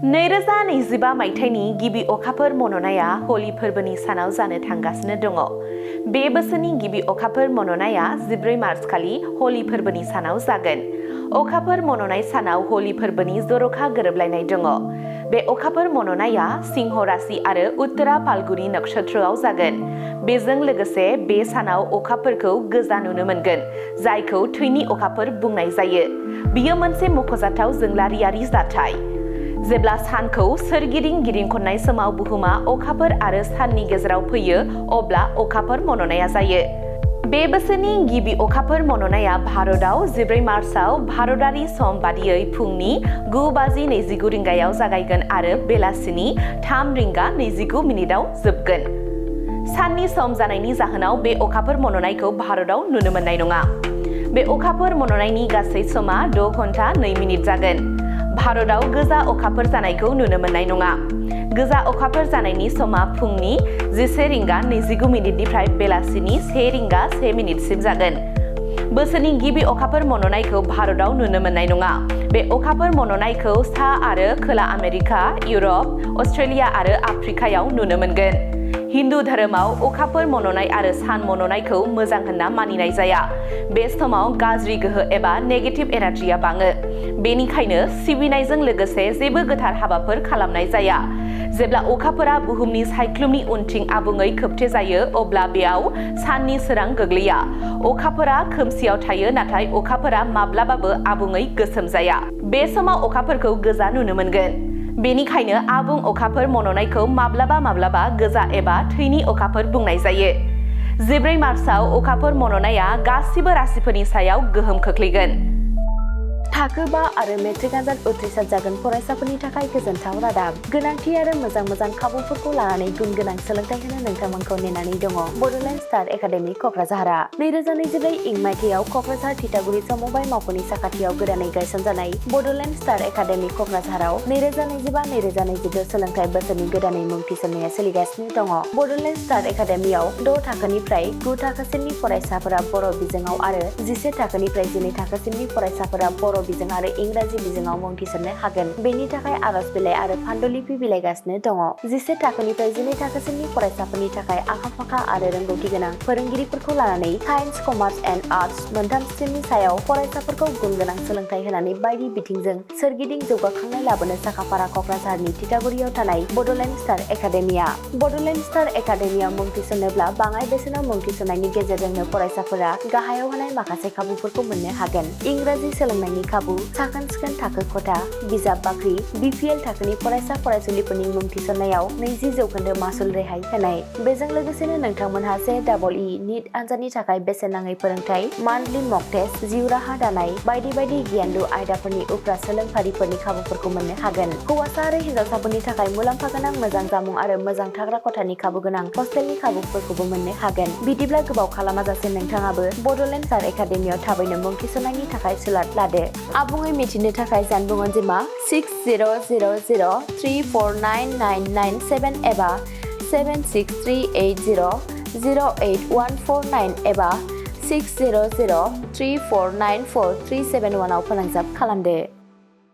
2025 मायथाइनि गिबि अखाफोर मन'नाया हलि फोरबोनि सानाव जानो थांगासिनो दङ। बे बोसोरनि गिबि अखाफोर मन'नाया 14 मार्च खालि हलि फोरबोनि सानाव जागोन। अखाफोर मन'नाय सानाव हलि फोरबोनि जर'खा गोरोबलायनाय दङ। बे अखाफोर मन'नाया सिंह राशि आरो उत्तरा फाल्गुनी नक्षत्रआव जागोन। बेजों लोगोसे बे सानाव अखाफोरखौ गोजा नुनो मोनगोन, जायखौ थैनि अखाफोर बुंनाय जायो। बियो मोनसे मख'जाथाव जोंलारियारि जाथाय। जेब्ला सानखौ सोरगिदिं गिदिं खननाय समाव बुहुमा अखाफोर आरो साननि गेजेराव फैयो, अब्ला अखाफोर मन'नाया जायो। बे बोसोरनि गिबि अखाफोर मन'नाया भारतआव 14 मार्चआव भारतारि सम बादियै फुंनि 9:29 रिंगायाव जागायगोन आरो बेलासिनि 3:29 जोबगोन। साननि सम जानायनि जाहोनाव बे अखाफोर मन'नायखौ भारतआव नुनो मोननाय नङा। बे अखाफोर मन'नायनि गासै समा 6 घन्टा 2 मिनिट जागोन। भारतआव गोजा अखाफोर जानायखौ नुनो मोननाय नङा। गोजा अखाफोर जानायनि समा फुंनि 11:29 बेलासिनि 1:01 जागोन। बोसोरनि गिबि अखाफोर मन'नायखौ भारतआव नुनो मोननाय नङा। बे अखाफोर मन'नायखौ सा आरो खोला आमेरिका, इउरप, अस्ट्रेलिया आरो आफ्रिकायाव नुनो मोनगोन। हिन्दु धोरोमाव अखाफोर मन'नाय आरो सान मन'नायखौ मोजां होनना मानिनाय जाया। बे समाव गाज्रि गोहो एबा नेगेटिभ एनार्जिया बाङो। बेनिखायनो सिबिनायजों लोगोसे जेबो गोथार हाबाफोर खालामनाय जाया। जेब्ला अखाफोरा बुहुमनि सायख्लुमनि उनथिं आबुङै खोबथे जायो, अब्ला बेयाव साननि सोरां गोग्लैया। अखाफोरा खोमसियाव थायो, नाथाय अखाफोरा माब्लाबाबो आबुङै गोसोम जाया। बे समाव अखाफोरखौ गोजा नुनो मोनगोन। बेनिखायनो आबुं अखाफोर मन'नायखौ माब्लाबा गोजा एबा थैनि अखाफोर बुंनाय जायो। 14 मार्चआव अखाफोर मन'नाया गासिबो राशिफोरनि सायाव गोहोम खोख्लैगोन। थाखो 5 आरो मेट्रिक आनजाद उथ्रिसार जागोन फरायसाफोरनि थाखाय गोजोनथाव रादाब। गोनांथि आरो मोजां खाबुफोरखौ लानानै गुन गोनां सोलोंथाइ होनो नोंथांमोनखौ नेनानै दङ बड'लेण्ड स्टार एकाडेमि क'क्राझारआ। 2024 इं मायथाइयाव क'क्राझार थिथागुरि समबाय मावख'नि साखाथियाव गोदानै गायसनजानाय बड'लेण्ड स्टार एकाडेमि क'क्राझाराव 2025-2026 सोलोंथाइ बोसोरनि गोदानै मुं थिसननाया सोलिगासिनो दङ। बड'लेण्ड स्टार एकाडेमियाव 6 थाखोनिफ्राय 9 थाखोसिमनि फरायसाफोरा बर' बिजोङाव आरो 11 थाखोनिफ्राय 12 थाखोसिमनि फरायसाफोरा बर' बिजों आरो इंराजि बिजोङाव मुं थिसननो हागोन। बेनि थाखाय आर'ज बिलाइ आरो फान्डुलिपि बिलाइगासिनो दङ। 11 थाखोनिफ्राय 12 थाखोसिमनि फरायसाफोरनि थाखाय आखा-फाखा आरो रोंगौथि गोनां फोरोंगिरिफोरखौ लानानै साइन्स, कमार्स एन्ड आर्टस मोनथाम स्ट्रिमनि सायाव फरायसाफोरखौ गुन गोनां सोलोंथाइ होनानै बायदि बिथिंजों सोरगिदिं जौगाखांनाय लाबोनो साखाफारा क'क्राझारनि थिथागुरियाव थानाय Bodoland star academia. Bodoland star एकाडेमियाव मुं थिसननोब्ला बाङाइ बेसेनाव मुं थिसननायनि गेजेरजोंनो फरायसाफोरा गाहायाव होनाय माखासे खाबुफोरखौ मोननो हागोन। इंराजि सोलोंनायनि खाबु, साखोन-सिखोन थाखो खथा, बिजाब बाख्रि, BPL थाखोनि फरायसा फरायसुलिफोरनि मुं थिसननायाव 20% मासुल रेहाय होनाय। बेजों लोगोसेनो नोंथांमोनहा JEE नीट आनजादनि थाखाय बेसेन नाङै फोरोंथाय, मान्थलि मक टेस्ट, जिउ राहा दानाय बायदि गियानलु आयदाफोरनि उफ्रा सोलोंफारिफोरनि खाबुफोरखौ मोननो हागोन। हौवासा आरो हिन्जावसाफोरनि थाखाय मुलाम्फा गोनां मोजां जामुं आरो मोजां थाग्रा खथानि खाबु गोनां हस्टेलनि खाबुफोरखौबो मोननो हागोन। बिदिब्ला गोबाव खालामाजासे नोंथाङाबो बड'लेण्ड स्टार एकाडेमियाव थाबैनो मुं थिसननायनि थाखाय सुलाद लादो। आबुङै मिथिनो थाखाय जानबुं अनजिमा 6000349997 एबा 7638008149 एबा 6003494371 आव फोनांजाब खालामदो।